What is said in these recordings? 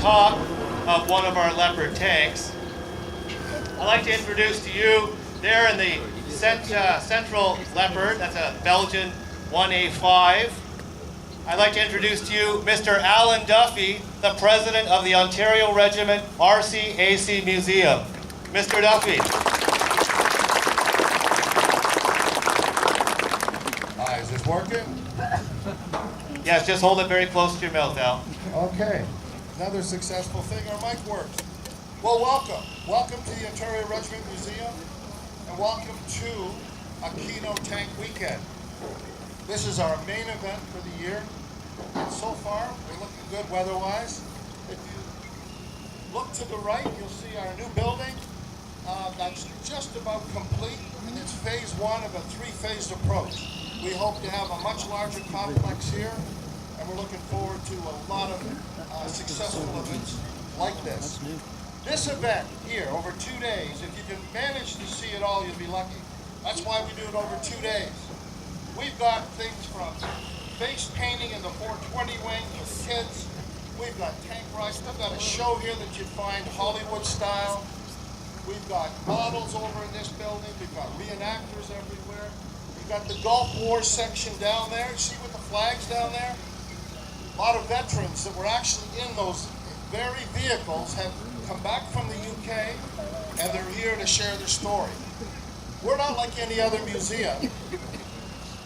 top of one of our Leopard tanks. I'd like to introduce to you there in the central Leopard, that's a Belgian 1A5. I'd like to introduce to you Mr. Alan Duffy, the president of the Ontario Regiment RCAC Museum. Mr. Duffy. Hi, is this working? Yes, just hold it very close to your mouth, Al. Okay, another successful thing, our mic works. Well, welcome. Welcome to the Ontario Regiment Museum, and welcome to Aquino Tank Weekend. This is our main event for the year, and so far, we're looking good weather-wise. If you look to the right, you'll see our new building. That's just about complete, and it's phase one of a three-phased approach. We hope to have a much larger complex here, and we're looking forward to a lot of successful events like this. This event here, over 2 days, if you can manage to see it all, you'll be lucky. That's why we do it over 2 days. We've got things from face painting in the 420 wing for kids. We've got tank rides. We've got a show here that you'd find Hollywood style. We've got models over in this building. We've got reenactors everywhere. We've got the Gulf War section down there. See with the flags down there? A lot of veterans that were actually in those very vehicles have come back from the UK, and they're here to share their story. We're not like any other museum.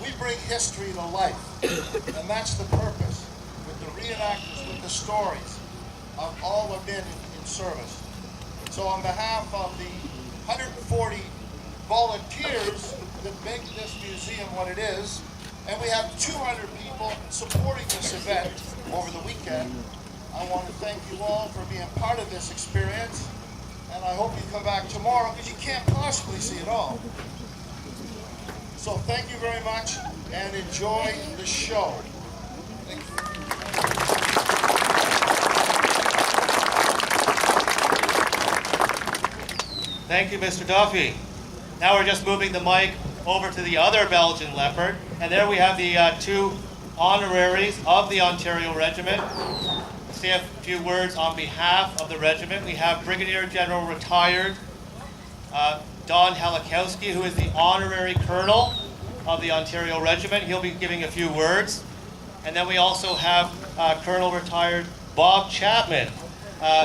We bring history to life, and that's the purpose, with the reenactors, with the stories of all the men in service. So on behalf of the 140 volunteers that make this museum what it is, and we have 200 people supporting this event over the weekend, I want to thank you all for being part of this experience, and I hope you come back tomorrow because you can't possibly see it all. So thank you very much and enjoy the show. Thank you. Thank you, Mr. Duffy. Now we're just moving the mic over to the other Belgian Leopard, and there we have the two honoraries of the Ontario Regiment. Say a few words on behalf of the regiment. We have Brigadier General retired Don Halikowski, who is the honorary colonel of the Ontario Regiment. He'll be giving a few words. And then we also have Colonel retired Bob Chapman,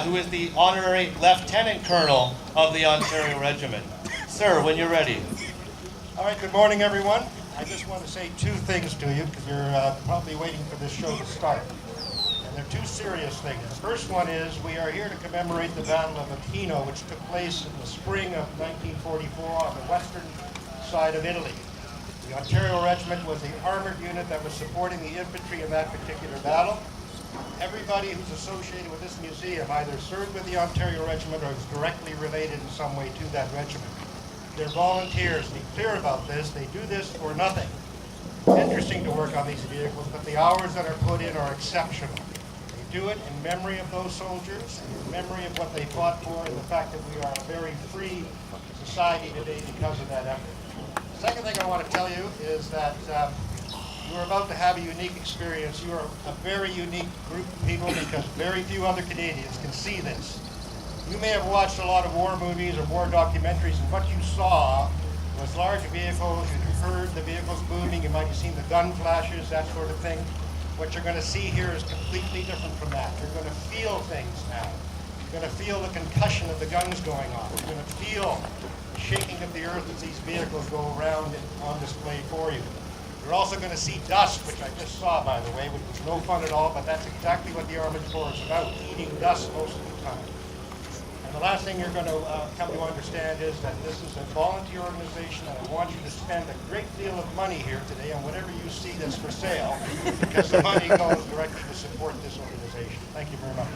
who is the honorary lieutenant colonel of the Ontario Regiment. Sir, when you're ready. All right, good morning, everyone. I just want to say two things to you because you're probably waiting for this show to start. And they're two serious things. The first one is we are here to commemorate the Battle of Aquino, which took place in the spring of 1944 on the western side of Italy. The Ontario Regiment was the armored unit that was supporting the infantry in that particular battle. Everybody who's associated with this museum either served with the Ontario Regiment or is directly related in some way to that regiment. They're volunteers. Be clear about this. They do this for nothing. It's interesting to work on these vehicles, but the hours that are put in are exceptional. They do it in memory of those soldiers, in memory of what they fought for, and the fact that we are a very free society today because of that effort. The second thing I want to tell you is that you are about to have a unique experience. You are a very unique group of people because very few other Canadians can see this. You may have watched a lot of war movies or war documentaries, and what you saw was large vehicles. You heard the vehicles moving. You might have seen the gun flashes, that sort of thing. What you're going to see here is completely different from that. You're going to feel things now. You're going to feel the concussion of the guns going on. You're going to feel the shaking of the earth as these vehicles go around and on display for you. You're also going to see dust, which I just saw, by the way, which was no fun at all, but that's exactly what the Armored Corps is about, eating dust most of the time. The last thing you're going to come to understand is that this is a volunteer organization, and I want you to spend a great deal of money here today on whatever you see that's for sale, because the money goes directly to support this organization. Thank you very much.